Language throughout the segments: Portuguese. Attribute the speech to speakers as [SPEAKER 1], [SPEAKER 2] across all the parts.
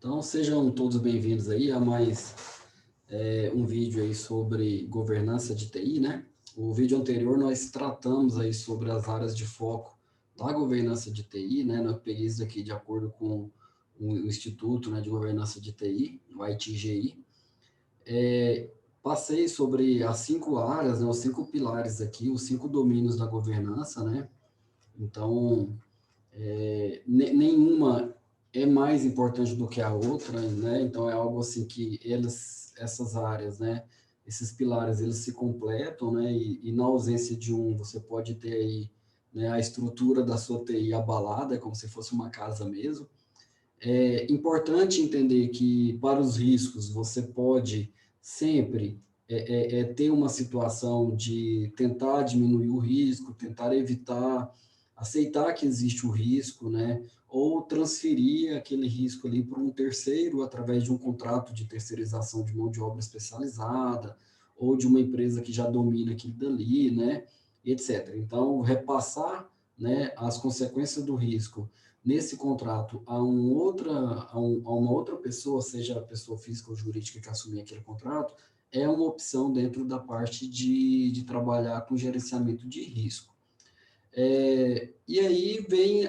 [SPEAKER 1] Então, sejam todos bem-vindos aí a mais um vídeo aí sobre governança de TI, né? O vídeo anterior nós tratamos aí sobre as áreas de foco da governança de TI, né? Eu peguei isso aqui de acordo com o Instituto, né, de Governança de TI, o ITGI. Passei sobre as 5 áreas, né, os 5 pilares aqui, os 5 domínios da governança, né? Então, nenhuma é mais importante do que a outra, né? Então é algo assim que essas áreas, né? Esses pilares, eles se completam, né? E na ausência de um, você pode ter aí, né, a estrutura da sua TI abalada, como se fosse uma casa mesmo. É importante entender que para os riscos você pode sempre ter uma situação de tentar diminuir o risco, tentar evitar, aceitar que existe o risco, né? Ou transferir aquele risco ali para um terceiro através de um contrato de terceirização de mão de obra especializada ou de uma empresa que já domina aquilo dali, né? Etc. Então, repassar, né, as consequências do risco nesse contrato a uma outra pessoa, seja a pessoa física ou jurídica que assumir aquele contrato, é uma opção dentro da parte de trabalhar com gerenciamento de risco. E aí vem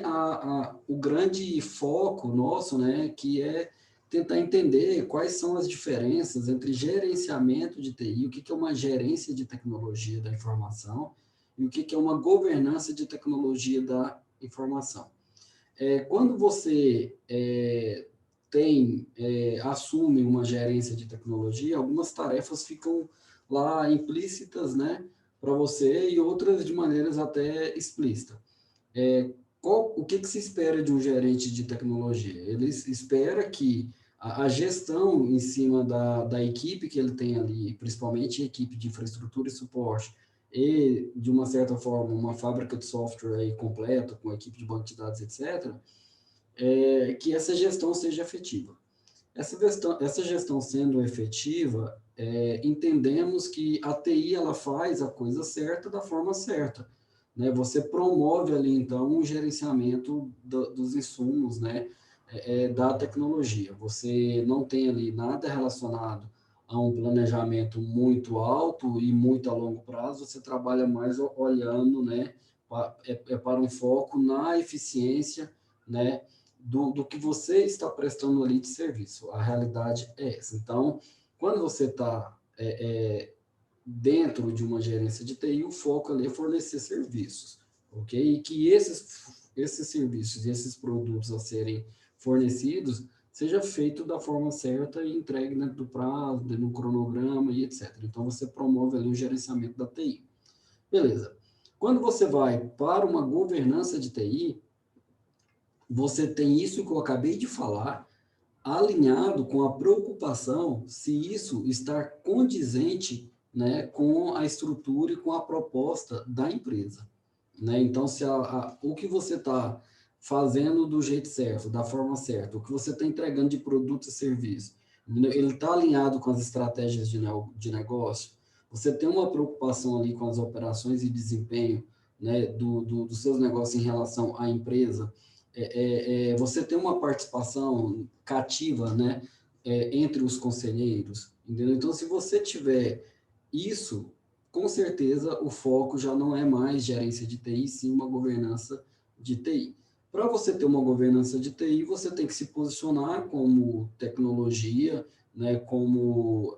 [SPEAKER 1] o grande foco nosso, né, que é tentar entender quais são as diferenças entre gerenciamento de TI, o que é uma gerência de tecnologia da informação e o que é uma governança de tecnologia da informação. Quando você assume uma gerência de tecnologia, algumas tarefas ficam lá implícitas, né, para você e outras de maneiras até explícitas. O que se espera de um gerente de tecnologia? Ele espera que a gestão em cima da equipe que ele tem ali, principalmente a equipe de infraestrutura e suporte, e, de uma certa forma, uma fábrica de software aí completa, com equipe de banco de dados, etc., que essa gestão seja efetiva. Essa gestão sendo efetiva, entendemos que a TI ela faz a coisa certa da forma certa. Né? Você promove ali, então, um gerenciamento dos insumos, né, da tecnologia. Você não tem ali nada relacionado a um planejamento muito alto e muito a longo prazo, você trabalha mais olhando, né, para um foco na eficiência, né, do que você está prestando ali de serviço. A realidade é essa. Então, quando você está dentro de uma gerência de TI, o foco ali é fornecer serviços, ok? E que esses serviços e esses produtos a serem fornecidos seja feito da forma certa e entregue dentro do prazo, no cronograma e etc. Então, você promove ali o gerenciamento da TI. Beleza. Quando você vai para uma governança de TI, você tem isso que eu acabei de falar, alinhado com a preocupação se isso está condizente, né, com a estrutura e com a proposta da empresa. Né? Então, se o que você está fazendo do jeito certo, da forma certa, o que você está entregando de produto e serviço, ele está alinhado com as estratégias de negócio, você tem uma preocupação ali com as operações e desempenho, né, dos seus negócios em relação à empresa, você tem uma participação cativa, né, entre os conselheiros, entendeu? Então, se você tiver isso, com certeza o foco já não é mais gerência de TI, sim uma governança de TI. Para você ter uma governança de TI, você tem que se posicionar como tecnologia, né, como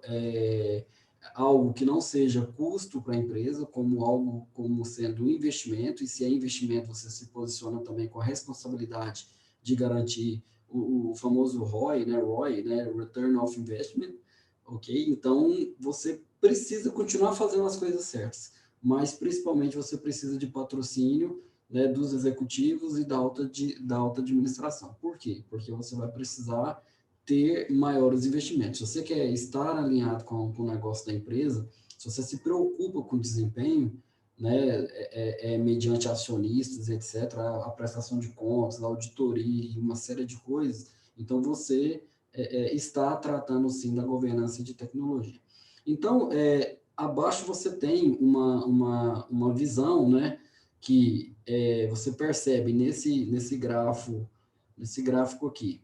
[SPEAKER 1] algo que não seja custo para a empresa, como algo como sendo um investimento, e se é investimento, você se posiciona também com a responsabilidade de garantir o famoso ROI, né, Return of Investment, ok? Então, você precisa continuar fazendo as coisas certas, mas principalmente você precisa de patrocínio, né, dos executivos e da alta administração. Por quê? Porque você vai precisar ter maiores investimentos. Se você quer estar alinhado com o negócio da empresa, se você se preocupa com o desempenho, né, mediante acionistas, etc., a prestação de contas, a auditoria e uma série de coisas, então você está tratando, sim, da governança de tecnologia. Então, abaixo você tem uma visão, né, que você percebe nesse gráfico aqui.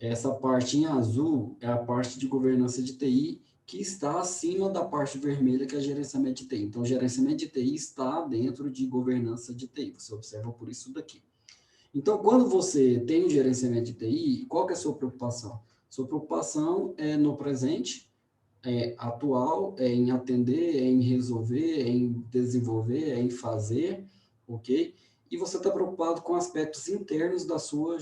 [SPEAKER 1] essa parte em azul é a parte de governança de TI que está acima da parte vermelha, que é gerenciamento de TI. Então, gerenciamento de TI está dentro de governança de TI. Você observa por isso daqui. Então, quando você tem o gerenciamento de TI, qual que é a sua preocupação? Sua preocupação é no presente, é atual, é em atender, é em resolver, é em desenvolver, é em fazer, ok? E você está preocupado com aspectos internos da sua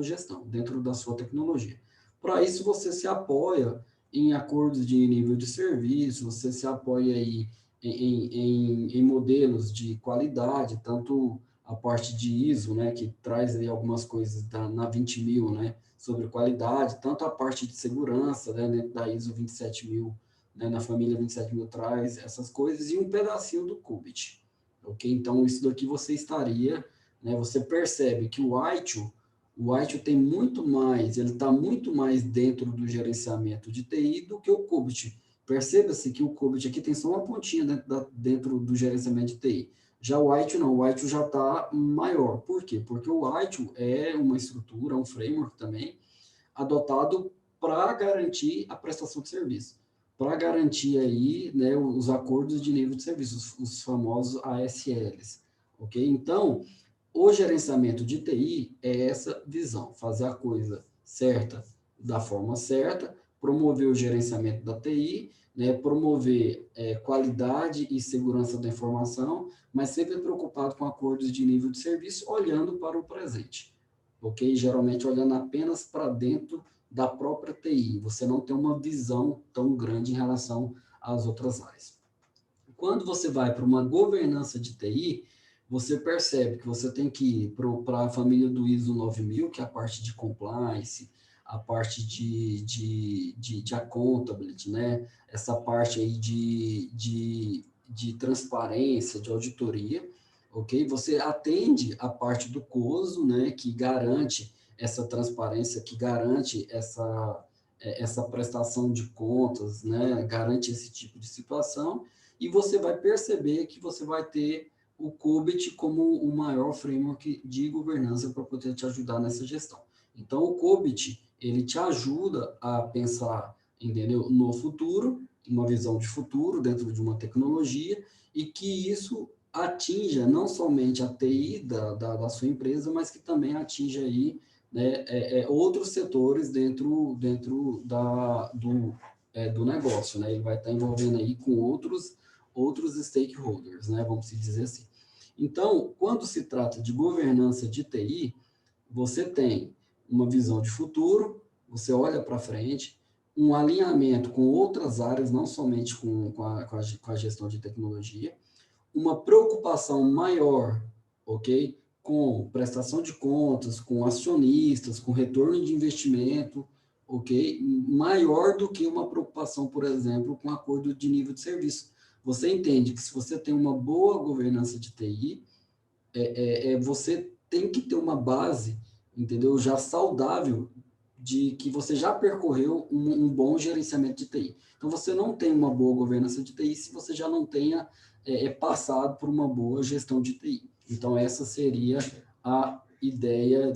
[SPEAKER 1] gestão, dentro da sua tecnologia. Para isso, você se apoia em acordos de nível de serviço, você se apoia aí em modelos de qualidade, tanto a parte de ISO, né, que traz aí algumas coisas na 20.000, né, sobre qualidade, tanto a parte de segurança, né, dentro da ISO 27000, né, na família 27000 traz essas coisas, e um pedacinho do Qubit, ok? Então, isso daqui você estaria, né, você percebe que o ITIL tem muito mais, ele está muito mais dentro do gerenciamento de TI do que o Qubit. Perceba-se que o Qubit aqui tem só uma pontinha dentro do gerenciamento de TI. Já o ITIL não, o ITIL já está maior. Por quê? Porque o ITIL é uma estrutura, um framework também, adotado para garantir a prestação de serviço, para garantir aí, né, os acordos de nível de serviço, os famosos ASLs, ok? Então, o gerenciamento de TI é essa visão, fazer a coisa certa da forma certa, promover o gerenciamento da TI, né, promover qualidade e segurança da informação, mas sempre preocupado com acordos de nível de serviço, olhando para o presente, ok? Geralmente olhando apenas para dentro da própria TI, você não tem uma visão tão grande em relação às outras áreas. Quando você vai para uma governança de TI, você percebe que você tem que ir para a família do ISO 9000, que é a parte de compliance, a parte de accountability, né? Essa parte aí de transparência, de auditoria, ok? Você atende a parte do COSO, né? Que garante essa transparência, que garante essa prestação de contas, né? Garante esse tipo de situação, e você vai perceber que você vai ter o Qubit como o maior framework de governança para poder te ajudar nessa gestão. Então, o Qubit, ele te ajuda a pensar, entendeu, no futuro, uma visão de futuro dentro de uma tecnologia, e que isso atinja não somente a TI da sua empresa, mas que também atinja aí, né, outros setores dentro do negócio, né? Ele vai estar envolvendo aí com outros stakeholders, né? Vamos dizer assim. Então, quando se trata de governança de TI, você tem uma visão de futuro, você olha para frente, um alinhamento com outras áreas, não somente com a gestão de tecnologia, uma preocupação maior, ok? Com prestação de contas, com acionistas, com retorno de investimento, ok? Maior do que uma preocupação, por exemplo, com acordo de nível de serviço. Você entende que se você tem uma boa governança de TI, você tem que ter uma base, entendeu? Já saudável de que você já percorreu um bom gerenciamento de TI. Então, você não tem uma boa governança de TI se você já não tenha passado por uma boa gestão de TI. Então, essa seria a ideia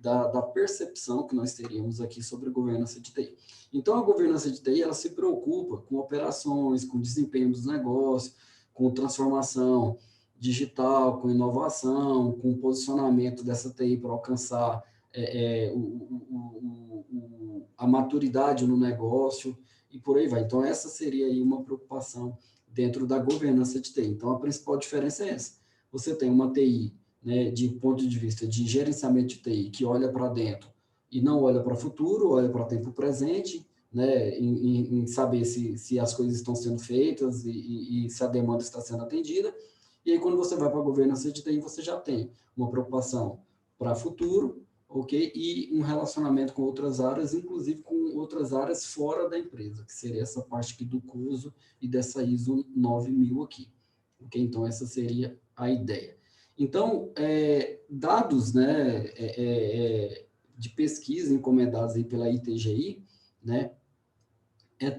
[SPEAKER 1] da percepção que nós teríamos aqui sobre a governança de TI. Então, a governança de TI, ela se preocupa com operações, com desempenho dos negócios, com transformação digital, com inovação, com posicionamento dessa TI para alcançar a maturidade no negócio e por aí vai. Então, essa seria aí uma preocupação dentro da governança de TI. Então, a principal diferença é essa. Você tem uma TI, né, de ponto de vista de gerenciamento de TI, que olha para dentro e não olha para o futuro, olha para o tempo presente, né, em saber se as coisas estão sendo feitas e se a demanda está sendo atendida. E aí, quando você vai para a governança de TI, você já tem uma preocupação para futuro, ok? E um relacionamento com outras áreas, inclusive com outras áreas fora da empresa, que seria essa parte aqui do COSO e dessa ISO 9000 aqui, ok? Então, essa seria a ideia. Então, dados, né, de pesquisa encomendados aí pela ITGI, né,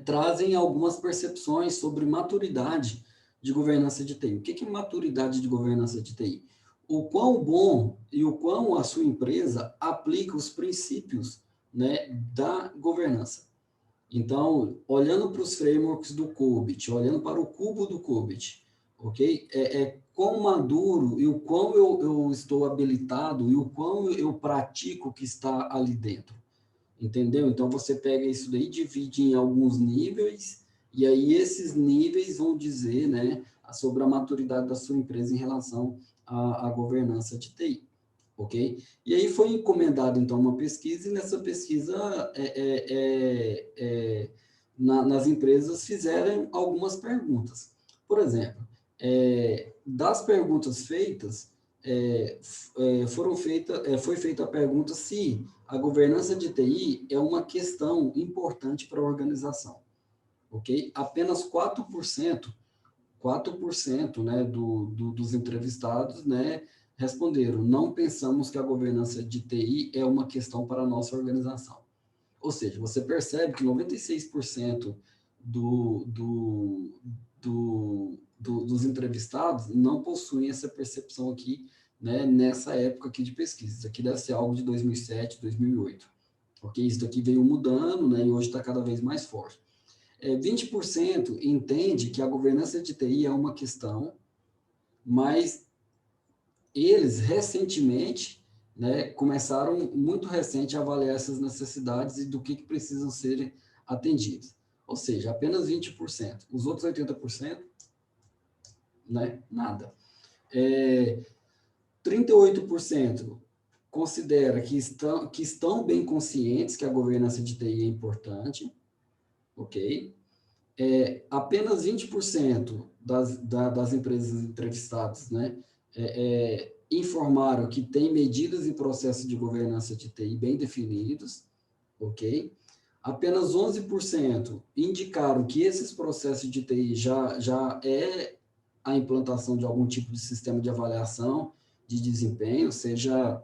[SPEAKER 1] trazem algumas percepções sobre maturidade de governança de TI. O que é maturidade de governança de TI? O quão bom e o quão a sua empresa aplica os princípios né, da governança. Então, olhando para os frameworks do Qubit, olhando para o cubo do Qubit, ok? Quão maduro e o quão eu estou habilitado e o quão eu pratico o que está ali dentro, entendeu? Então, você pega isso daí, divide em alguns níveis, e aí esses níveis vão dizer, né, sobre a maturidade da sua empresa em relação à governança de TI, ok? E aí foi encomendado, então, uma pesquisa, e nessa pesquisa, nas empresas fizeram algumas perguntas. Por exemplo, das perguntas feitas, foi feita a pergunta se a governança de TI é uma questão importante para a organização, ok? Apenas 4%, né, dos entrevistados, né, responderam, não pensamos que a governança de TI é uma questão para a nossa organização. Ou seja, você percebe que 96% dos entrevistados não possuem essa percepção aqui, né, nessa época aqui de pesquisa. Isso aqui deve ser algo de 2007, 2008. Ok? Isso daqui veio mudando, né, e hoje está cada vez mais forte. 20% entende que a governança de TI é uma questão, mas eles recentemente, né, começaram muito recente a avaliar essas necessidades e do que precisam ser atendidos. Ou seja, apenas 20%. Os outros 80%, né, nada. 38% considera que estão bem conscientes que a governança de TI é importante, ok? Apenas 20% das empresas entrevistadas, né, informaram que tem medidas e processos de governança de TI bem definidos, ok? Apenas 11% indicaram que esses processos de TI já é a implantação de algum tipo de sistema de avaliação de desempenho, seja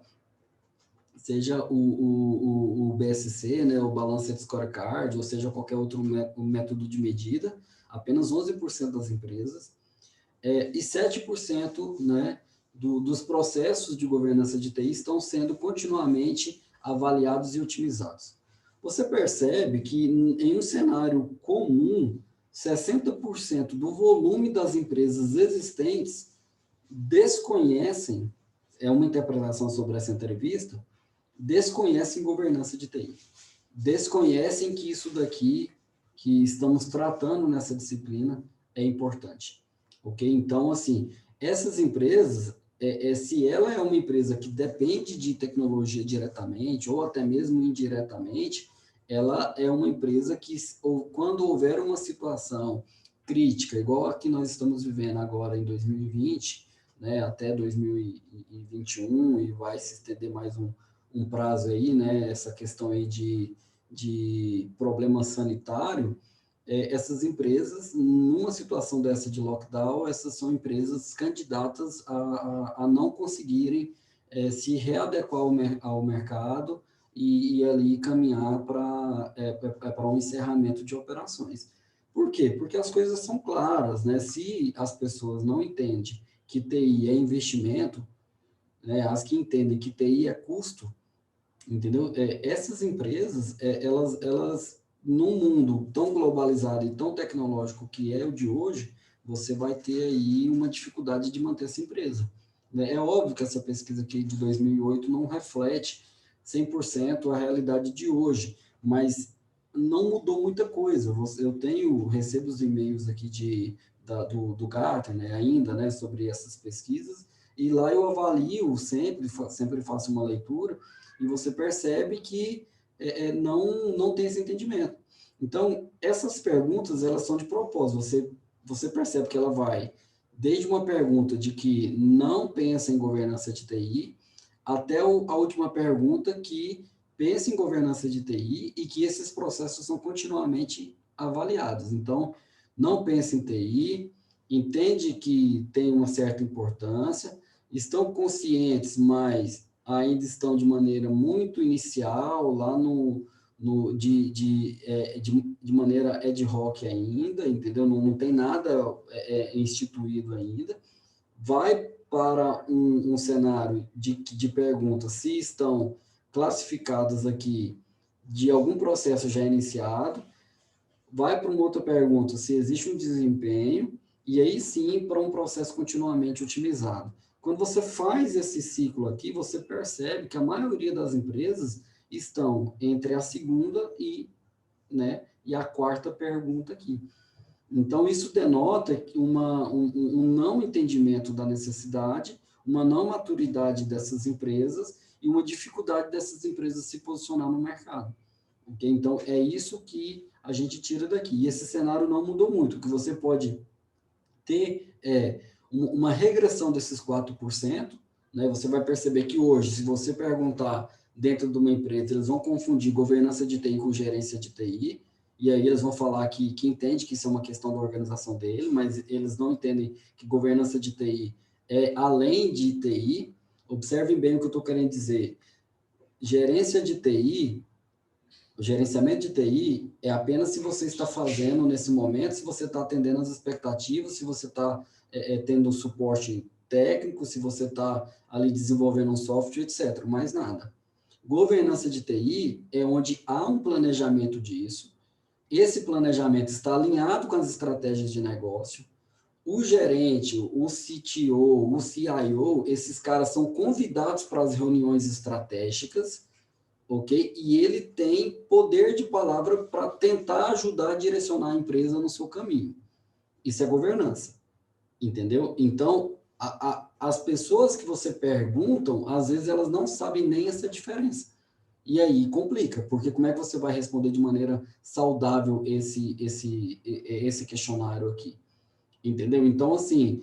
[SPEAKER 1] o BSC, né, o Balanced Scorecard, ou seja, qualquer outro método de medida, apenas 11% das empresas, e 7%, né, dos processos de governança de TI estão sendo continuamente avaliados e otimizados. Você percebe que em um cenário comum, 60% do volume das empresas existentes desconhecem, é uma interpretação sobre essa entrevista, desconhecem governança de TI. Desconhecem que isso daqui que estamos tratando nessa disciplina é importante. Ok? Então, assim, essas empresas, se ela é uma empresa que depende de tecnologia diretamente ou até mesmo indiretamente, ela é uma empresa que, quando houver uma situação crítica, igual a que nós estamos vivendo agora em 2020, né, até 2021, e vai se estender mais um prazo aí, né, essa questão aí de problema sanitário, essas empresas, numa situação dessa de lockdown, essas são empresas candidatas a não conseguirem se readequar ao mercado e ali caminhar para um encerramento de operações. Por quê? Porque as coisas são claras, né? Se as pessoas não entendem que TI é investimento, né? As que entendem que TI é custo, entendeu? Essas empresas, elas, num mundo tão globalizado e tão tecnológico que é o de hoje, você vai ter aí uma dificuldade de manter essa empresa, né? É óbvio que essa pesquisa aqui de 2008 não reflete 100% a realidade de hoje, mas não mudou muita coisa. Recebo os e-mails aqui do Gartner, né, ainda, né, sobre essas pesquisas, e lá eu avalio sempre faço uma leitura, e você percebe que não tem esse entendimento. Então, essas perguntas, elas são de propósito. Você percebe que ela vai desde uma pergunta de que não pensa em governança de TI, até a última pergunta que pensa em governança de TI e que esses processos são continuamente avaliados. Então, não pensa em TI, entende que tem uma certa importância, estão conscientes, mas ainda estão de maneira muito inicial, lá de maneira ad hoc ainda, entendeu? Não tem nada instituído ainda. Vai para um cenário de perguntas se estão classificadas aqui de algum processo já iniciado, vai para uma outra pergunta se existe um desempenho, e aí sim para um processo continuamente otimizado. Quando você faz esse ciclo aqui, você percebe que a maioria das empresas estão entre a segunda e a quarta pergunta aqui. Então, isso denota um não entendimento da necessidade, uma não maturidade dessas empresas e uma dificuldade dessas empresas se posicionar no mercado. Okay? Então, é isso que a gente tira daqui. E esse cenário não mudou muito. O que você pode ter uma regressão desses 4%, né? Você vai perceber que hoje, se você perguntar dentro de uma empresa, eles vão confundir governança de TI com gerência de TI, e aí eles vão falar que entende que isso é uma questão da organização dele, mas eles não entendem que governança de TI é além de TI. Observem bem o que eu estou querendo dizer. Gerência de TI, o gerenciamento de TI é apenas se você está fazendo nesse momento, se você está atendendo as expectativas, se você está tendo suporte técnico, se você está ali desenvolvendo um software, etc. Mais nada. Governança de TI é onde há um planejamento disso, esse planejamento está alinhado com as estratégias de negócio, o gerente, o CTO, o CIO, esses caras são convidados para as reuniões estratégicas, ok? E ele tem poder de palavra para tentar ajudar a direcionar a empresa no seu caminho. Isso é governança, entendeu? Então, as pessoas que você perguntam, às vezes elas não sabem nem essa diferença. E aí complica, porque como é que você vai responder de maneira saudável esse questionário aqui? Entendeu? Então, assim,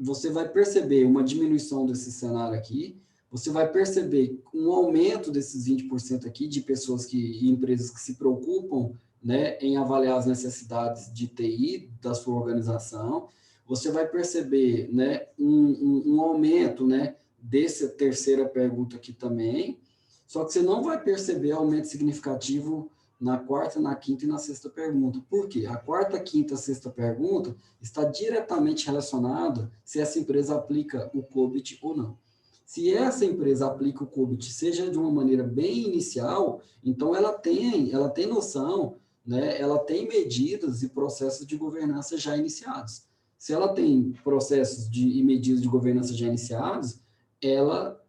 [SPEAKER 1] você vai perceber uma diminuição desse cenário aqui, você vai perceber um aumento desses 20% aqui de pessoas e empresas que se preocupam, né, em avaliar as necessidades de TI da sua organização, você vai perceber, né, um aumento, né, dessa terceira pergunta aqui também, só que você não vai perceber aumento significativo na quarta, na quinta e na sexta pergunta. Por quê? A quarta, quinta, sexta pergunta está diretamente relacionada se essa empresa aplica o COBIT ou não. Se essa empresa aplica o COBIT, seja de uma maneira bem inicial, então ela tem noção, né? Ela tem medidas e processos de governança já iniciados. Se ela tem processos e medidas de governança já iniciados, ela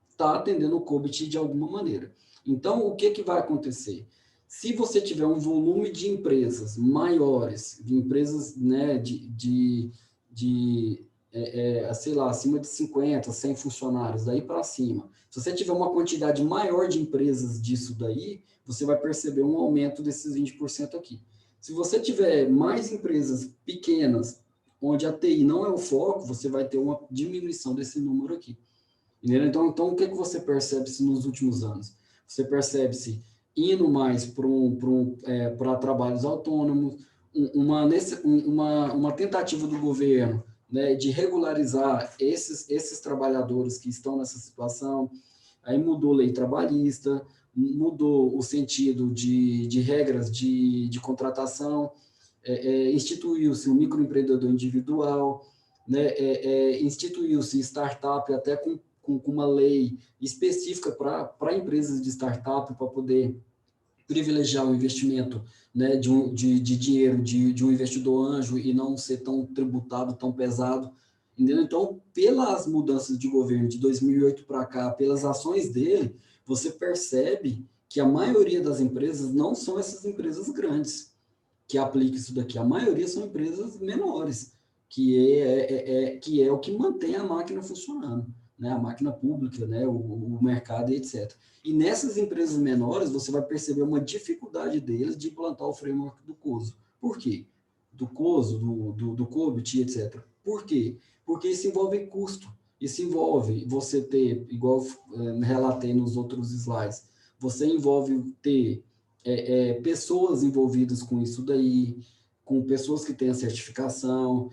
[SPEAKER 1] está atendendo o COBIT de alguma maneira. Então, o que vai acontecer? Se você tiver um volume de empresas maiores, de empresas, né, sei lá, acima de 50, 100 funcionários, daí para cima, se você tiver uma quantidade maior de empresas disso daí, você vai perceber um aumento desses 20% aqui. Se você tiver mais empresas pequenas, onde a TI não é o foco, você vai ter uma diminuição desse número aqui. Então, o que você percebe-se nos últimos anos? Você percebe-se indo mais para trabalhos autônomos, uma tentativa do governo, né, de regularizar esses trabalhadores que estão nessa situação. Aí mudou a lei trabalhista, mudou o sentido de regras de contratação, instituiu-se o microempreendedor individual, né, instituiu-se startup até com uma lei específica para empresas de startup, para poder privilegiar o investimento, né, de dinheiro de um investidor anjo e não ser tão tributado, tão pesado. Entendeu? Então, pelas mudanças de governo de 2008 para cá, pelas ações dele, você percebe que a maioria das empresas não são essas empresas grandes que aplicam isso daqui. A maioria são empresas menores, que é o que mantém a máquina funcionando, né? A máquina pública, né? O mercado e etc. E nessas empresas menores, você vai perceber uma dificuldade deles de implantar o framework do COSO. Por quê? Do COSO, do COBIT, etc. Por quê? Porque isso envolve custo. Isso envolve você ter, igual relatei nos outros slides, você envolve ter pessoas envolvidas com isso daí, com pessoas que têm a certificação,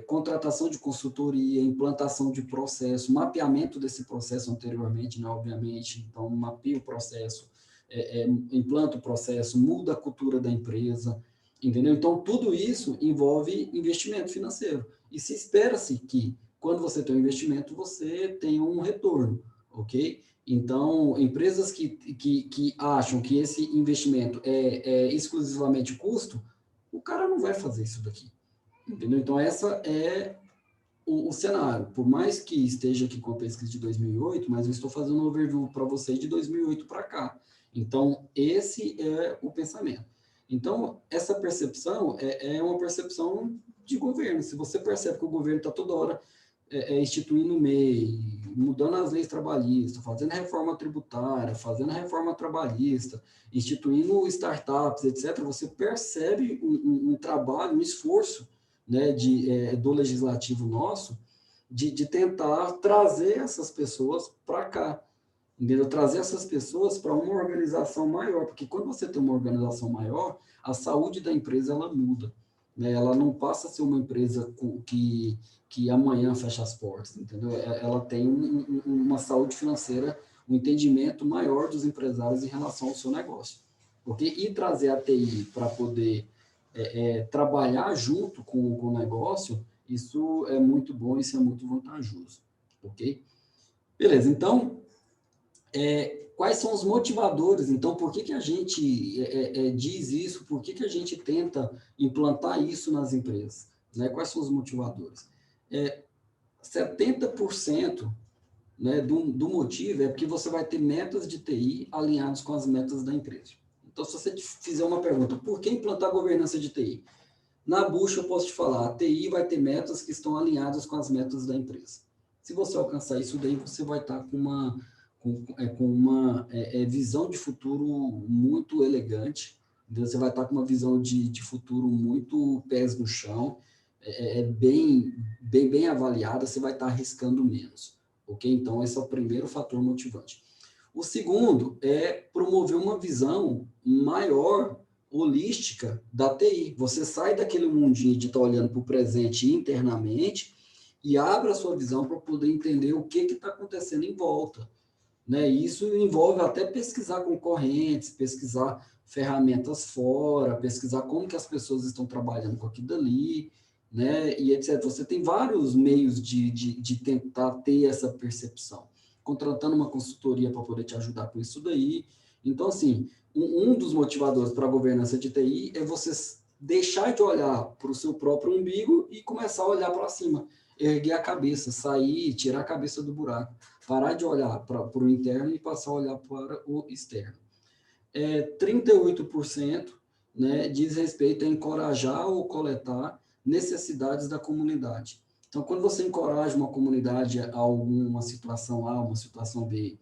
[SPEAKER 1] contratação de consultoria, implantação de processo, mapeamento desse processo anteriormente, né, obviamente, então mapeia o processo, implanta o processo, muda a cultura da empresa, entendeu? Então, tudo isso envolve investimento financeiro, e se espera-se que, quando você tem um investimento, você tenha um retorno, ok? Então, empresas que acham que esse investimento é exclusivamente custo, o cara não vai fazer isso daqui, entendeu? Então, essa é o cenário. Por mais que esteja aqui com a pesquisa de 2008, mas eu estou fazendo um overview para vocês de 2008 para cá. Então, esse é o pensamento. Então, essa percepção é uma percepção de governo. Se você percebe que o governo está toda hora instituindo MEI, mudando as leis trabalhistas, fazendo reforma tributária, fazendo reforma trabalhista, instituindo startups, etc., você percebe um trabalho, um esforço, né, do legislativo nosso de tentar trazer essas pessoas para cá, entendeu? Trazer essas pessoas para uma organização maior, porque quando você tem uma organização maior, a saúde da empresa ela muda, né? Ela não passa a ser uma empresa que amanhã fecha as portas, entendeu? Ela tem uma saúde financeira, um entendimento maior dos empresários em relação ao seu negócio, ok? E trazer a TI para poder trabalhar junto com o negócio, isso é muito bom, isso é muito vantajoso, ok? Beleza, então, quais são os motivadores? Então, por que a gente diz isso? Por que a gente tenta implantar isso nas empresas? Né? Quais são os motivadores? 70%, né, do motivo é porque você vai ter metas de TI alinhadas com as metas da empresa. Então, se você fizer uma pergunta, por que implantar governança de TI? Na bucha, eu posso te falar, a TI vai ter metas que estão alinhadas com as metas da empresa. Se você alcançar isso daí, você vai estar com uma visão de futuro muito elegante, entendeu? Você vai estar com uma visão de futuro muito pés no chão, bem avaliada, você vai estar arriscando menos, ok? Então, esse é o primeiro fator motivante. O segundo é promover uma visão maior, holística da TI. Você sai daquele mundinho de estar olhando para o presente internamente e abre a sua visão para poder entender o que está acontecendo em volta, né? Isso envolve até pesquisar concorrentes, pesquisar ferramentas fora, pesquisar como que as pessoas estão trabalhando com aquilo dali, né? E etc. Você tem vários meios de tentar ter essa percepção. Contratando uma consultoria para poder te ajudar com isso daí. Então, assim, um dos motivadores para a governança de TI é você deixar de olhar para o seu próprio umbigo e começar a olhar para cima, erguer a cabeça, sair, tirar a cabeça do buraco. Parar de olhar para o interno e passar a olhar para o externo. 38%, né, diz respeito a encorajar ou coletar necessidades da comunidade. Então, quando você encoraja uma comunidade a alguma situação A, uma situação B,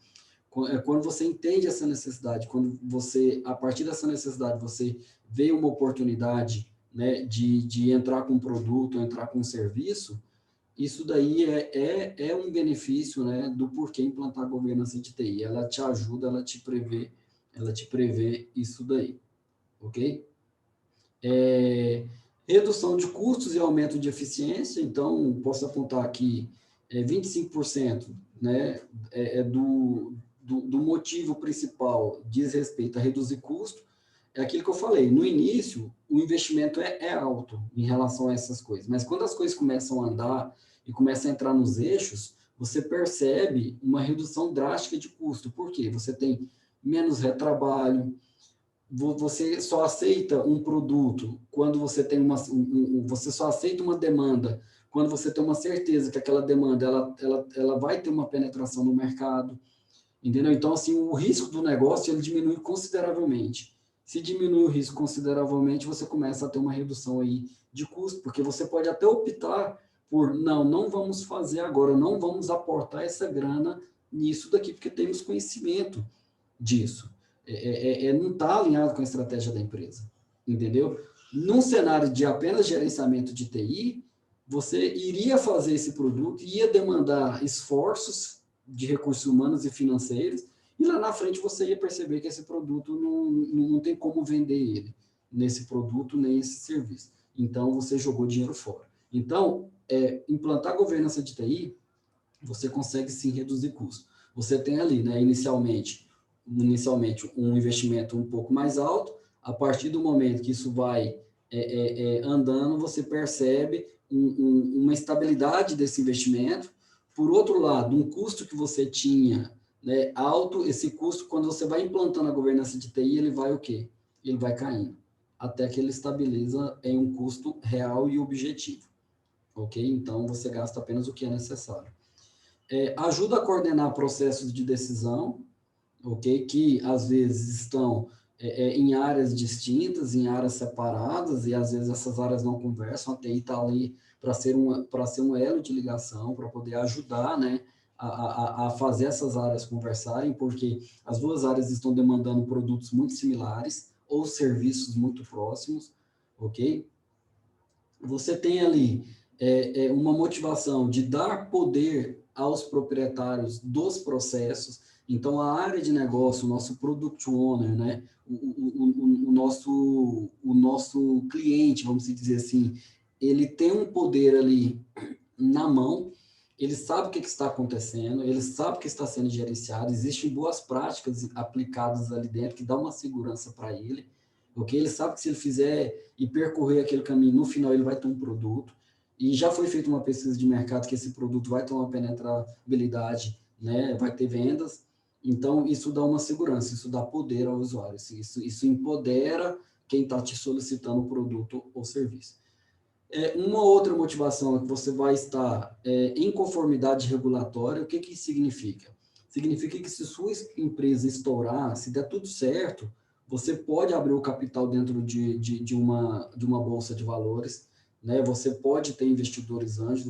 [SPEAKER 1] quando você entende essa necessidade, quando você, a partir dessa necessidade, você vê uma oportunidade, né, de entrar com um produto, entrar com um serviço, isso daí é um benefício, né, do porquê implantar a governança de TI. Ela te ajuda, ela te prevê isso daí, ok? Redução de custos e aumento de eficiência, então, posso apontar aqui 25%, né, do motivo principal diz respeito a reduzir custo. É aquilo que eu falei, no início, o investimento é alto em relação a essas coisas, mas quando as coisas começam a andar e começam a entrar nos eixos, você percebe uma redução drástica de custo. Por quê? Você tem menos retrabalho, você só aceita um produto quando você tem você só aceita uma demanda quando você tem uma certeza que aquela demanda ela vai ter uma penetração no mercado, entendeu? Então, assim, o risco do negócio ele diminui consideravelmente. Se diminui o risco consideravelmente, você começa a ter uma redução aí de custo, porque você pode até optar por, não vamos fazer agora, não vamos aportar essa grana nisso daqui, porque temos conhecimento disso. Não está alinhado com a estratégia da empresa, entendeu? Num cenário de apenas gerenciamento de TI, você iria fazer esse produto, ia demandar esforços de recursos humanos e financeiros, e lá na frente você ia perceber que esse produto não tem como vender ele, nesse produto, nem esse serviço. Então, você jogou dinheiro fora. Então, implantar governança de TI, você consegue sim reduzir custo. Você tem ali, né, inicialmente um investimento um pouco mais alto, a partir do momento que isso vai andando, você percebe uma estabilidade desse investimento. Por outro lado, um custo que você tinha né, alto, esse custo, quando você vai implantando a governança de TI, ele vai o quê? Ele vai caindo, até que ele estabiliza em um custo real e objetivo, ok? Então, você gasta apenas o que é necessário. Ajuda a coordenar processos de decisão, ok? Que às vezes estão em áreas distintas, em áreas separadas, e às vezes essas áreas não conversam. A TI está ali para ser um elo de ligação, para poder ajudar, né, a fazer essas áreas conversarem, porque as duas áreas estão demandando produtos muito similares ou serviços muito próximos, ok? Você tem ali uma motivação de dar poder aos proprietários dos processos. Então, a área de negócio, o nosso product owner, né? o nosso cliente, vamos dizer assim, ele tem um poder ali na mão, ele sabe o que está acontecendo, ele sabe o que está sendo gerenciado, existem boas práticas aplicadas ali dentro que dão uma segurança para ele, ok? Ele sabe que se ele fizer e percorrer aquele caminho, no final ele vai ter um produto, e já foi feita uma pesquisa de mercado que esse produto vai ter uma penetrabilidade, né? Vai ter vendas, então isso dá uma segurança, isso dá poder ao usuário, isso empodera quem está te solicitando o produto ou serviço. Uma outra motivação é que você vai estar em conformidade regulatória. O que que isso significa? Significa que se sua empresa estourar, se der tudo certo, você pode abrir o capital dentro de uma bolsa de valores, né? Você pode ter investidores anjos,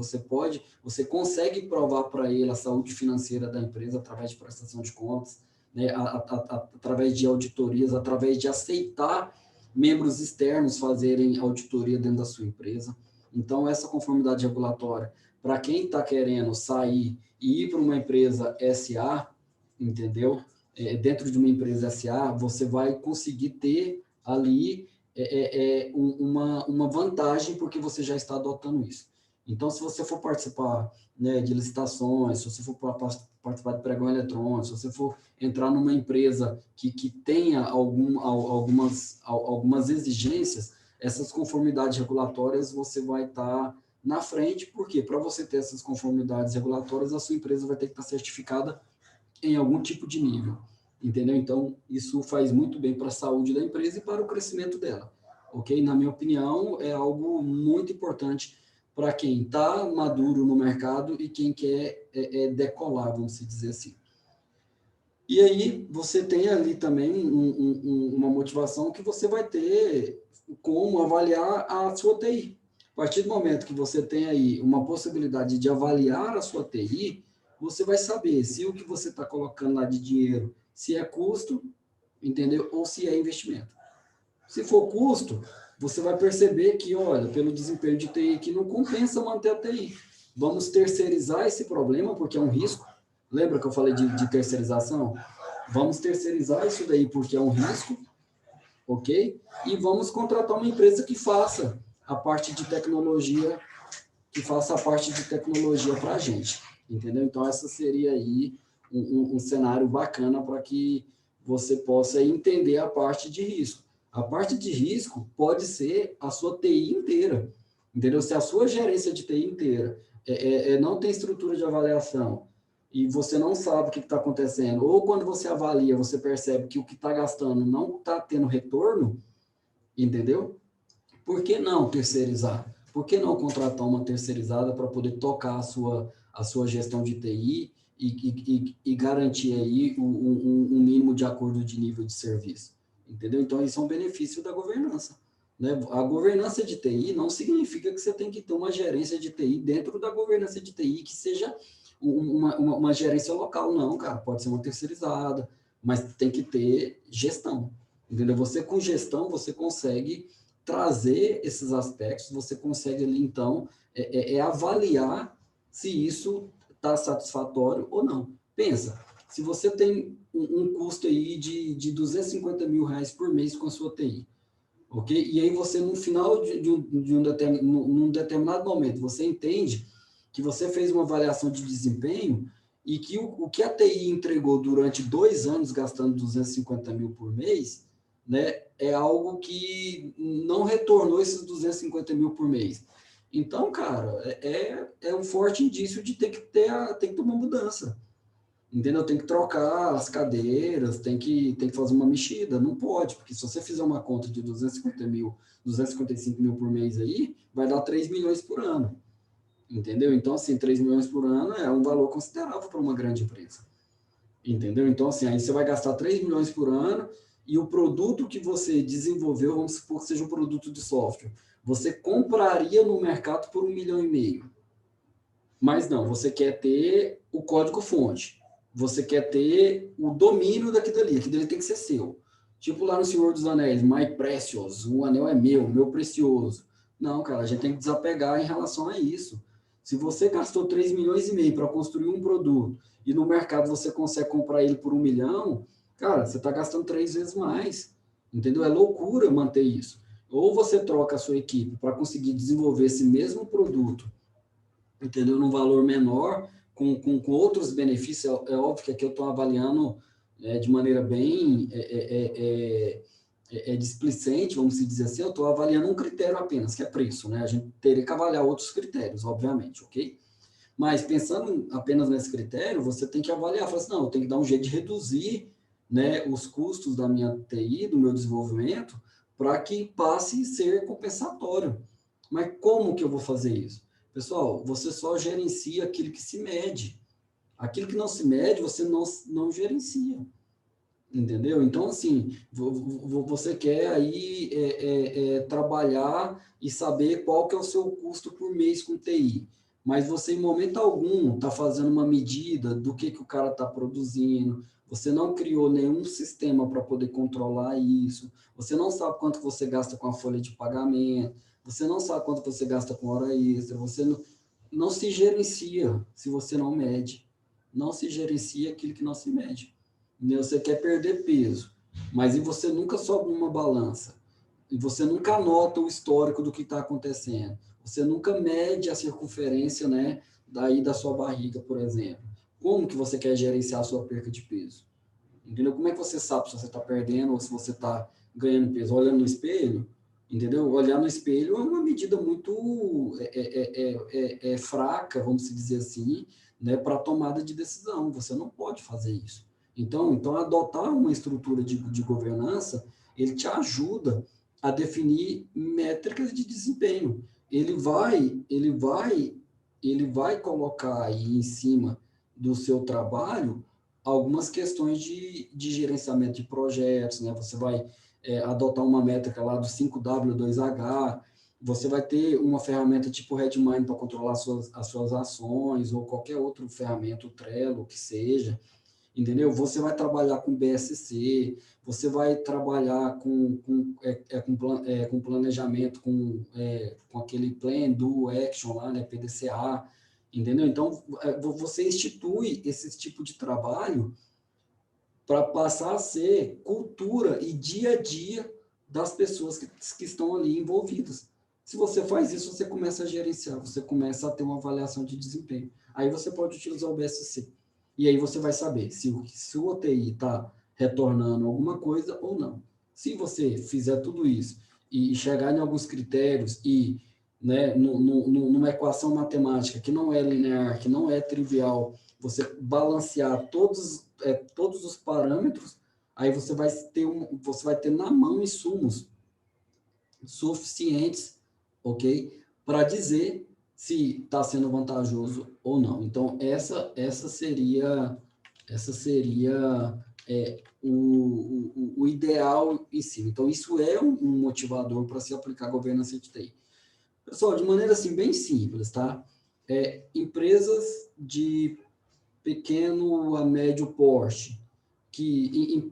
[SPEAKER 1] você consegue provar para ele a saúde financeira da empresa através de prestação de contas, né? Através de auditorias, através de aceitar membros externos fazerem auditoria dentro da sua empresa. Então, essa conformidade regulatória, para quem está querendo sair e ir para uma empresa SA, entendeu? Dentro de uma empresa SA, você vai conseguir ter ali uma vantagem porque você já está adotando isso. Então, se você for participar, né, de licitações, se você for participar de pregão eletrônico, se você for entrar numa empresa que tenha algumas exigências, essas conformidades regulatórias você vai estar na frente, porque para você ter essas conformidades regulatórias, a sua empresa vai ter que estar certificada em algum tipo de nível, entendeu? Então, isso faz muito bem para a saúde da empresa e para o crescimento dela, ok? Na minha opinião, é algo muito importante para quem está maduro no mercado e quem quer decolar, vamos dizer assim. E aí você tem ali também uma motivação que você vai ter como avaliar a sua TI. A partir do momento que você tem aí uma possibilidade de avaliar a sua TI, você vai saber se o que você está colocando lá de dinheiro, se é custo, entendeu? Ou se é investimento. Se for custo, você vai perceber que, olha, pelo desempenho de TI que não compensa manter a TI. Vamos terceirizar esse problema, porque é um risco. Lembra que eu falei de terceirização? Vamos terceirizar isso daí porque é um risco, ok? E vamos contratar uma empresa que faça a parte de tecnologia, para a gente, entendeu? Então, essa seria aí um cenário bacana para que você possa entender a parte de risco. A parte de risco pode ser a sua TI inteira, entendeu? Se a sua gerência de TI inteira não tem estrutura de avaliação e você não sabe o que está acontecendo, ou quando você avalia, você percebe que o que está gastando não está tendo retorno, entendeu? Por que não terceirizar? Por que não contratar uma terceirizada para poder tocar a sua gestão de TI e garantir aí um mínimo de acordo de nível de serviço? Entendeu? Então, isso é um benefício da governança, né? A governança de TI não significa que você tem que ter uma gerência de TI dentro da governança de TI que seja uma gerência local, não, cara. Pode ser uma terceirizada, mas tem que ter gestão, entendeu? Você com gestão, você consegue trazer esses aspectos, você consegue ali, então, avaliar se isso está satisfatório ou não. Pensa, se você tem um custo aí de 250 mil reais por mês com a sua TI, ok? E aí você, no final num determinado momento, você entende que você fez uma avaliação de desempenho e que o que a TI entregou durante 2 anos, gastando 250 mil por mês, né, é algo que não retornou esses 250 mil por mês. Então, cara, é um forte indício de ter que ter uma mudança. Entendeu? Tem que trocar as cadeiras, tem que fazer uma mexida. Não pode, porque se você fizer uma conta de 250 mil, 255 mil por mês aí, vai dar 3 milhões por ano. Entendeu? Então, assim, 3 milhões por ano é um valor considerável para uma grande empresa. Entendeu? Então, assim, aí você vai gastar 3 milhões por ano e o produto que você desenvolveu, vamos supor que seja um produto de software, você compraria no mercado por 1,5 milhão. Mas não, você quer ter o código-fonte. Você quer ter o domínio daquilo ali. Aquilo ali tem que ser seu. Tipo lá no Senhor dos Anéis, My Precious, o anel é meu precioso. Não, cara, a gente tem que desapegar em relação a isso. Se você gastou 3,5 milhões para construir um produto e no mercado você consegue comprar ele por 1 milhão, cara, você está gastando 3 vezes mais. Entendeu? É loucura manter isso. Ou você troca a sua equipe para conseguir desenvolver esse mesmo produto, entendeu? Num valor menor, com outros benefícios. É óbvio que aqui eu estou avaliando de maneira bem displicente, vamos dizer assim, eu estou avaliando um critério apenas, que é preço, né? A gente teria que avaliar outros critérios, obviamente, ok? Mas pensando apenas nesse critério, você tem que avaliar, falar assim, não, eu tenho que dar um jeito de reduzir, né, os custos da minha TI, do meu desenvolvimento, para que passe a ser compensatório. Mas como que eu vou fazer isso? Pessoal, você só gerencia aquilo que se mede. Aquilo que não se mede, você não gerencia. Entendeu? Então, assim, você quer aí trabalhar e saber qual que é o seu custo por mês com TI. Mas você, em momento algum, está fazendo uma medida do que o cara está produzindo. Você não criou nenhum sistema para poder controlar isso. Você não sabe quanto você gasta com a folha de pagamento. Você não sabe quanto você gasta com hora extra. Você não se gerencia se você não mede. Não se gerencia aquilo que não se mede. Você quer perder peso, mas e você nunca sobe uma balança, e você nunca anota o histórico do que está acontecendo, você nunca mede a circunferência, né, daí da sua barriga, por exemplo. Como que você quer gerenciar a sua perca de peso? Entendeu? Como é que você sabe se você está perdendo ou se você está ganhando peso? Olhando no espelho, entendeu? Olhar no espelho é uma medida muito fraca, vamos dizer assim, né, para tomada de decisão. Você não pode fazer isso. Então adotar uma estrutura de governança, ele te ajuda a definir métricas de desempenho. Ele vai colocar aí em cima do seu trabalho algumas questões de gerenciamento de projetos, né? Você vai adotar uma métrica lá do 5W2H, você vai ter uma ferramenta tipo Redmine para controlar as suas ações, ou qualquer outra ferramenta, o Trello, que seja, entendeu? Você vai trabalhar com BSC, você vai trabalhar com planejamento, com aquele Plan, Do, Action lá, né, PDCA, entendeu? Então, você institui esse tipo de trabalho para passar a ser cultura e dia a dia das pessoas que estão ali envolvidas. Se você faz isso, você começa a gerenciar, você começa a ter uma avaliação de desempenho. Aí você pode utilizar o BSC. E aí você vai saber se o OTI está retornando alguma coisa ou não. Se você fizer tudo isso e chegar em alguns critérios e, né, numa equação matemática que não é linear, que não é trivial, você balancear todos os parâmetros, aí você vai ter na mão insumos suficientes, ok, para dizer se está sendo vantajoso ou não. Então essa seria o ideal em si. Então isso é um motivador para se aplicar a governança de TI. Pessoal, de maneira assim bem simples, tá? Empresas de pequeno a médio porte,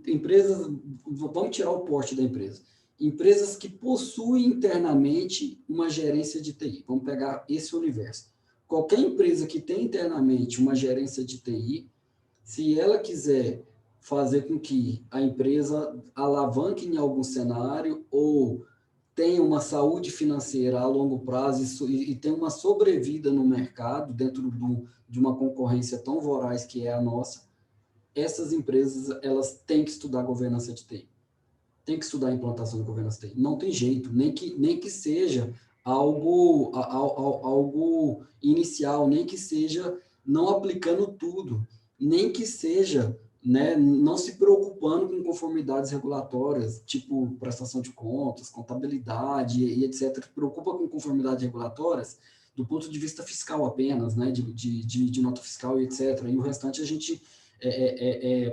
[SPEAKER 1] empresas, vamos tirar o porte da empresa, empresas que possuem internamente uma gerência de TI, vamos pegar esse universo. Qualquer empresa que tem internamente uma gerência de TI, se ela quiser fazer com que a empresa alavanque em algum cenário ou tenha uma saúde financeira a longo prazo e tenha uma sobrevida no mercado dentro de uma concorrência tão voraz que é a nossa, essas empresas elas têm que estudar governança de TI, tem que estudar a implantação de governança de TI. Não tem jeito, nem que seja algo inicial, nem que seja não aplicando tudo. nem que seja, né, não se preocupando com conformidades regulatórias, tipo prestação de contas, contabilidade e etc. Preocupa com conformidades regulatórias do ponto de vista fiscal apenas, né, de nota fiscal e etc. E o restante a gente,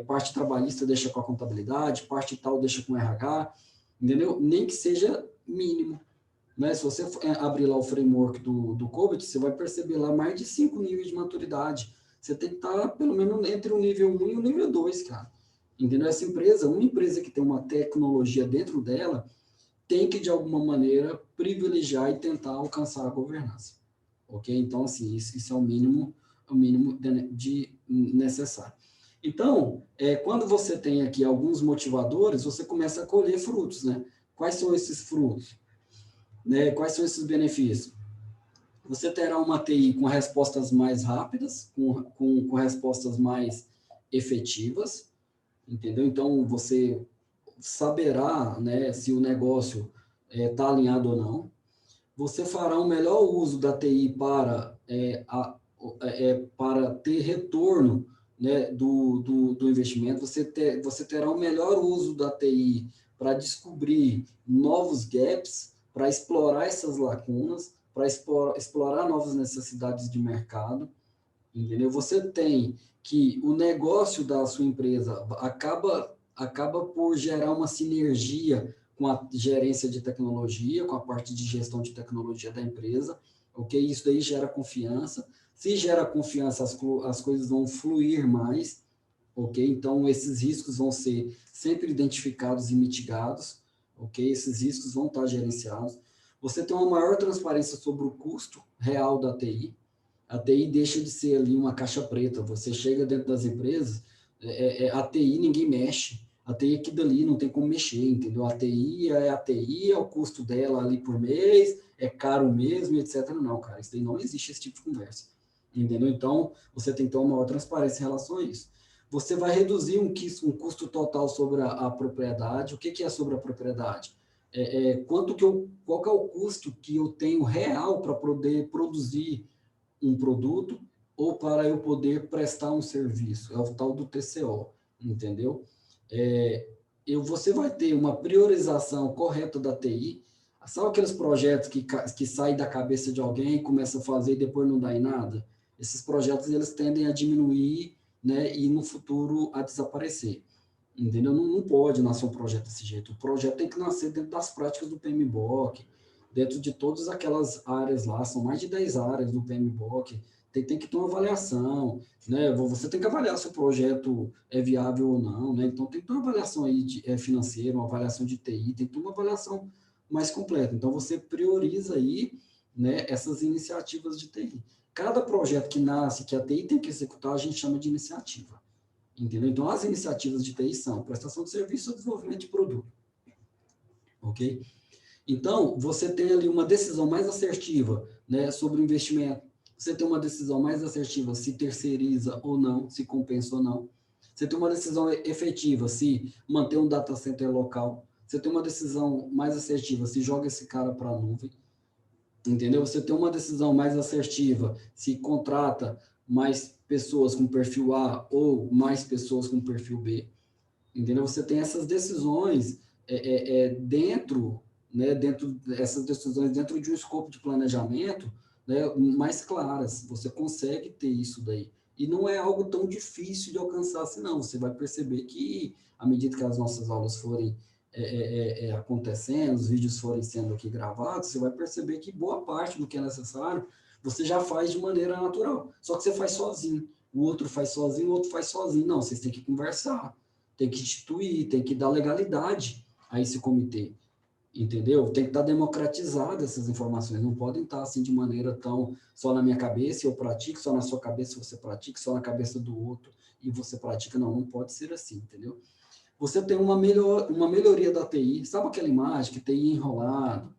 [SPEAKER 1] parte trabalhista deixa com a contabilidade, parte tal deixa com o RH, entendeu? Nem que seja mínimo. Né? Se você abrir lá o framework do COBIT, você vai perceber lá mais de 5 níveis de maturidade. Você tem que estar, pelo menos, entre o nível 1 e o nível 2, cara. Entendeu? Essa empresa, uma empresa que tem uma tecnologia dentro dela, tem que, de alguma maneira, privilegiar e tentar alcançar a governança. Ok? Então, assim, isso é o mínimo de necessário. Então, quando você tem aqui alguns motivadores, você começa a colher frutos, né? Quais são esses frutos? Né? Quais são esses benefícios? Você terá uma TI com respostas mais rápidas, com respostas mais efetivas, entendeu? Então, você saberá, né, se o negócio está alinhado ou não. Você fará um melhor uso da TI para ter retorno, né, do investimento. Você terá um melhor uso da TI para descobrir novos gaps, para explorar essas lacunas, para explorar novas necessidades de mercado, entendeu? Você tem que o negócio da sua empresa acaba por gerar uma sinergia com a gerência de tecnologia, com a parte de gestão de tecnologia da empresa, ok? Isso daí gera confiança. Se gera confiança, as coisas vão fluir mais, ok? Então, esses riscos vão ser sempre identificados e mitigados, ok? Esses riscos vão estar gerenciados. Você tem uma maior transparência sobre o custo real da TI. A TI deixa de ser ali uma caixa preta. Você chega dentro das empresas, a TI ninguém mexe. A TI é aqui dali, não tem como mexer, entendeu? A TI, é o custo dela ali por mês, é caro mesmo, etc. Não, cara, isso daí não existe esse tipo de conversa, entendeu? Então, você tem que ter uma maior transparência em relação a isso. Você vai reduzir um custo total sobre a propriedade. O que é sobre a propriedade? Qual que é o custo que eu tenho real para poder produzir um produto ou para eu poder prestar um serviço. É o tal do TCO, entendeu? Você vai ter uma priorização correta da TI. Sabe aqueles projetos que saem da cabeça de alguém, e começa a fazer e depois não dá em nada? Esses projetos eles tendem a diminuir, né, e no futuro a desaparecer. Entendeu? Não pode nascer um projeto desse jeito. O projeto tem que nascer dentro das práticas do PMBOK, dentro de todas aquelas áreas lá, são mais de 10 áreas do PMBOK, tem que ter uma avaliação, né? Você tem que avaliar se o projeto é viável ou não, né? Então tem que ter uma avaliação aí financeira, uma avaliação de TI, tem que ter uma avaliação mais completa. Então você prioriza aí, né, essas iniciativas de TI. Cada projeto que nasce, que a TI tem que executar, a gente chama de iniciativa. Entendeu? Então, as iniciativas de TI são prestação de serviço ou desenvolvimento de produto. Ok? Então, você tem ali uma decisão mais assertiva, né, sobre o investimento. Você tem uma decisão mais assertiva se terceiriza ou não, se compensa ou não. Você tem uma decisão efetiva se manter um data center local. Você tem uma decisão mais assertiva se joga esse cara para a nuvem. Entendeu? Você tem uma decisão mais assertiva se contrata mais pessoas com perfil A ou mais pessoas com perfil B. Entendeu? Você tem essas decisões dentro, né, essas decisões dentro de um escopo de planejamento, né, mais claras. Você consegue ter isso daí. E não é algo tão difícil de alcançar assim, não. Você vai perceber que, à medida que as nossas aulas forem acontecendo, os vídeos forem sendo aqui gravados, você vai perceber que boa parte do que é necessário você já faz de maneira natural. Só que você faz sozinho. O outro faz sozinho, o outro faz sozinho. Não, vocês têm que conversar, tem que instituir, tem que dar legalidade a esse comitê, entendeu? Tem que estar democratizado essas informações, não podem estar assim de maneira tão só na minha cabeça eu pratico, só na sua cabeça você pratica, só na cabeça do outro e você pratica. Não pode ser assim, entendeu? Você tem uma melhoria da TI, sabe aquela imagem que TI é enrolado,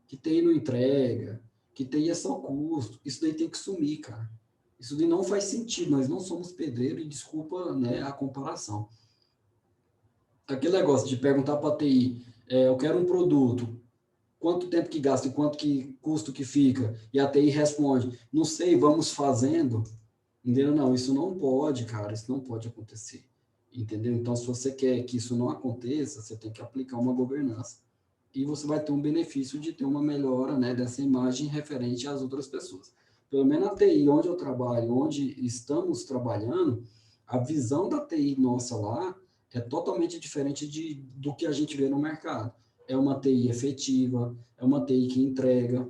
[SPEAKER 1] que TI não entrega, que TI é só custo? Isso daí tem que sumir, cara. Isso daí não faz sentido, nós não somos pedreiro e desculpa, né, a comparação. Aquele negócio de perguntar para a TI, eu quero um produto, quanto tempo que gasta e quanto que custo que fica, e a TI responde, não sei, vamos fazendo, Entendeu? Não, isso não pode, cara, isso não pode acontecer. Entendeu? Então, se você quer que isso não aconteça, você tem que aplicar uma governança. E você vai ter um benefício de ter uma melhora, né, dessa imagem referente às outras pessoas. Pelo menos na TI, onde eu trabalho, onde estamos trabalhando, a visão da TI nossa lá é totalmente diferente do que a gente vê no mercado. É uma TI efetiva, é uma TI que entrega,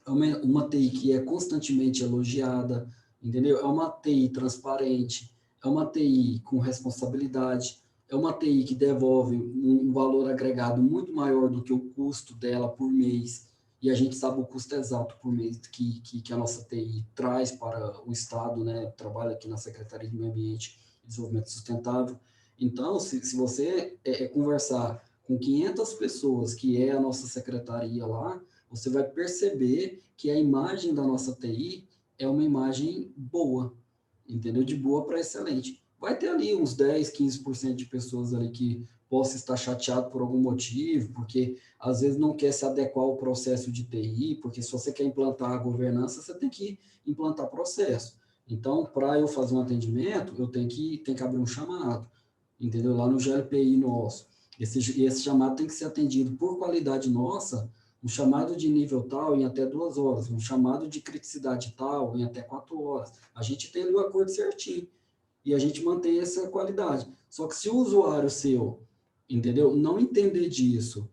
[SPEAKER 1] é uma TI que é constantemente elogiada, entendeu? É uma TI transparente, é uma TI com responsabilidade, é uma TI que devolve um valor agregado muito maior do que o custo dela por mês, e a gente sabe o custo exato por mês que a nossa TI traz para o Estado, né? Trabalha aqui na Secretaria de Meio Ambiente e Desenvolvimento Sustentável. Então, se você conversar com 500 pessoas, que é a nossa secretaria lá, você vai perceber que a imagem da nossa TI é uma imagem boa, entendeu? De boa para excelente. Vai ter ali uns 10, 15% de pessoas ali que possa estar chateado por algum motivo, porque às vezes não quer se adequar ao processo de TI, porque se você quer implantar a governança, você tem que implantar processo. Então, para eu fazer um atendimento, eu tenho que abrir um chamado, entendeu? Lá no GLPI nosso. Esse chamado tem que ser atendido por qualidade nossa, um chamado de nível tal em até 2 horas, um chamado de criticidade tal em até 4 horas. A gente tem ali o acordo certinho e a gente mantém essa qualidade. Só que se o usuário seu, entendeu, não entender disso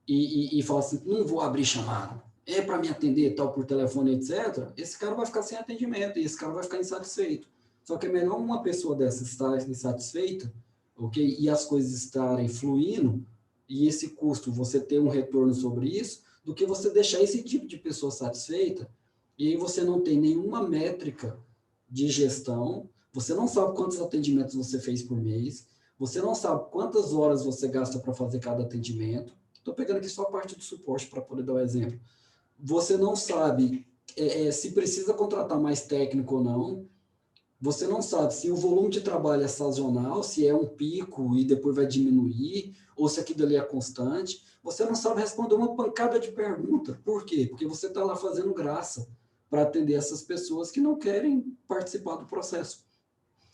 [SPEAKER 1] e falar assim, não vou abrir chamado, é para me atender tal por telefone, etc., esse cara vai ficar sem atendimento e esse cara vai ficar insatisfeito. Só que é melhor uma pessoa dessa estar insatisfeita, ok? E as coisas estarem fluindo, e esse custo, você ter um retorno sobre isso, do que você deixar esse tipo de pessoa satisfeita, e aí você não tem nenhuma métrica de gestão, você não sabe quantos atendimentos você fez por mês, você não sabe quantas horas você gasta para fazer cada atendimento. Estou pegando aqui só a parte do suporte para poder dar o um exemplo. Você não sabe se precisa contratar mais técnico ou não. Você não sabe se o volume de trabalho é sazonal, se é um pico e depois vai diminuir, ou se aquilo ali é constante. Você não sabe responder uma pancada de pergunta. Por quê? Porque você está lá fazendo graça para atender essas pessoas que não querem participar do processo.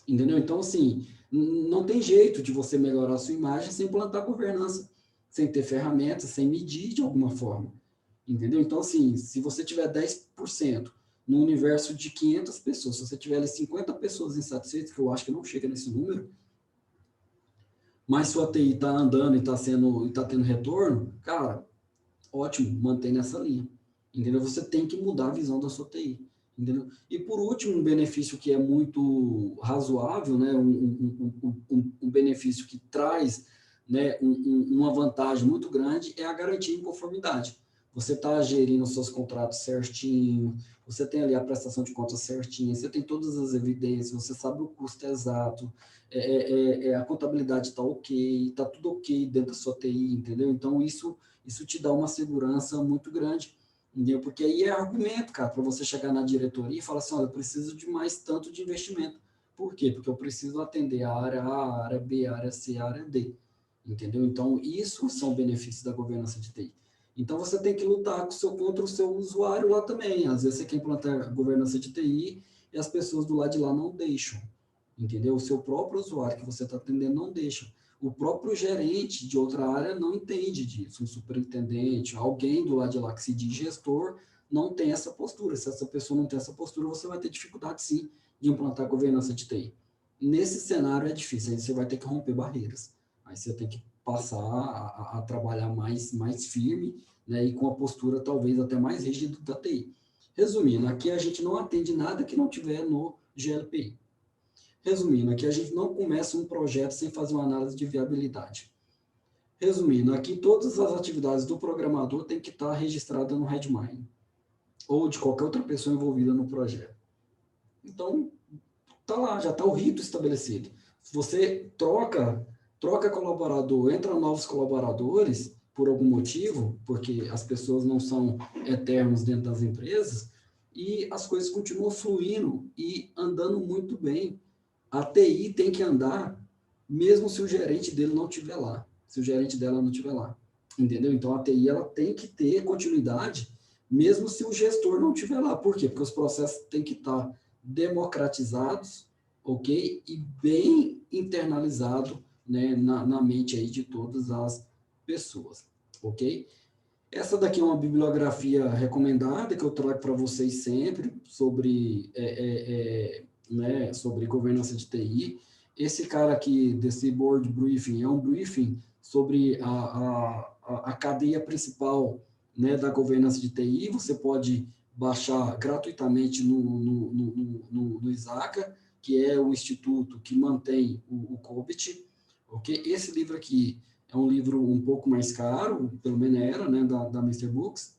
[SPEAKER 1] Entendeu? Então, assim, não tem jeito de você melhorar a sua imagem sem implantar governança, sem ter ferramentas, sem medir de alguma forma. Entendeu? Então, assim, se você tiver 10% no universo de 500 pessoas, se você tiver ali 50 pessoas insatisfeitas, que eu acho que não chega nesse número, mas sua TI está andando e está tendo retorno, cara, ótimo, mantém nessa linha. Entendeu? Você tem que mudar a visão da sua TI. Entendeu? E por último, um benefício que é muito razoável, né? Um benefício que traz, né, uma vantagem muito grande é a garantia em conformidade. Você está gerindo os seus contratos certinho, você tem ali a prestação de contas certinha, você tem todas as evidências, você sabe o custo exato, a contabilidade está ok, está tudo ok dentro da sua TI, entendeu? Então, isso te dá uma segurança muito grande, entendeu? Porque aí é argumento, cara, para você chegar na diretoria e falar assim, olha, eu preciso de mais tanto de investimento. Por quê? Porque eu preciso atender a área A, a área B, a área C, a área D, entendeu? Então, isso são benefícios da governança de TI. Então, você tem que lutar contra o seu usuário lá também. Às vezes, você quer implantar governança de TI e as pessoas do lado de lá não deixam, entendeu? O seu próprio usuário que você está atendendo não deixa. O próprio gerente de outra área não entende disso, um superintendente, alguém do lado de lá que se diz gestor, não tem essa postura. Se essa pessoa não tem essa postura, você vai ter dificuldade, sim, de implantar a governança de TI. Nesse cenário é difícil, aí você vai ter que romper barreiras. Aí você tem que passar a trabalhar mais firme, né, e com a postura talvez até mais rígida da TI. Resumindo, aqui a gente não atende nada que não tiver no GLPI. Resumindo, aqui a gente não começa um projeto sem fazer uma análise de viabilidade. Resumindo, aqui todas as atividades do programador têm que estar registradas no Redmine ou de qualquer outra pessoa envolvida no projeto. Então, tá lá, já está o rito estabelecido. Se você troca colaborador, entra novos colaboradores por algum motivo, porque as pessoas não são eternos dentro das empresas, e as coisas continuam fluindo e andando muito bem. A TI tem que andar mesmo se o gerente dele não estiver lá, se o gerente dela não estiver lá, entendeu? Então, a TI ela tem que ter continuidade mesmo se o gestor não estiver lá. Por quê? Porque os processos têm que estar democratizados, ok? E bem internalizado, né, na mente aí de todas as pessoas, ok? Essa daqui é uma bibliografia recomendada que eu trago para vocês sempre sobre, né, sobre governança de TI. Esse cara aqui, desse board briefing, é um briefing sobre a cadeia principal, né, da governança de TI. Você pode baixar gratuitamente no ISACA, que é o instituto que mantém o COBIT. Okay? Esse livro aqui é um livro um pouco mais caro, pelo menos era, né, da Mr. Books.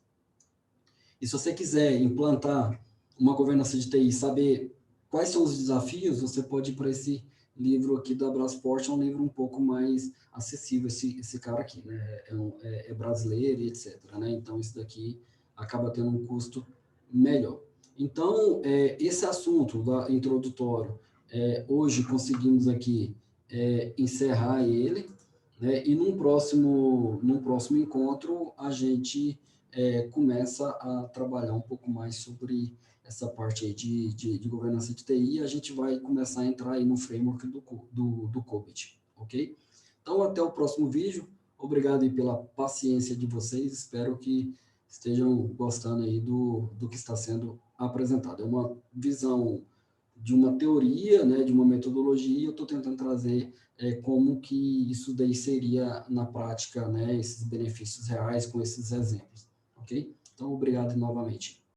[SPEAKER 1] E se você quiser implantar uma governança de TI, saber quais são os desafios, você pode ir para esse livro aqui da Brasport, é um livro um pouco mais acessível, esse cara aqui, né? É brasileiro e etc. Né? Então, isso daqui acaba tendo um custo melhor. Então, esse assunto introdutório, hoje conseguimos aqui encerrar ele, né? E num próximo encontro, a gente começa a trabalhar um pouco mais sobre essa parte aí de governança de TI, e a gente vai começar a entrar aí no framework do COBIT, ok? Então, até o próximo vídeo. Obrigado aí pela paciência de vocês. Espero que estejam gostando aí do que está sendo apresentado. É uma visão de uma teoria, né, de uma metodologia, eu estou tentando trazer como que isso daí seria na prática, né, esses benefícios reais com esses exemplos, ok? Então, obrigado novamente.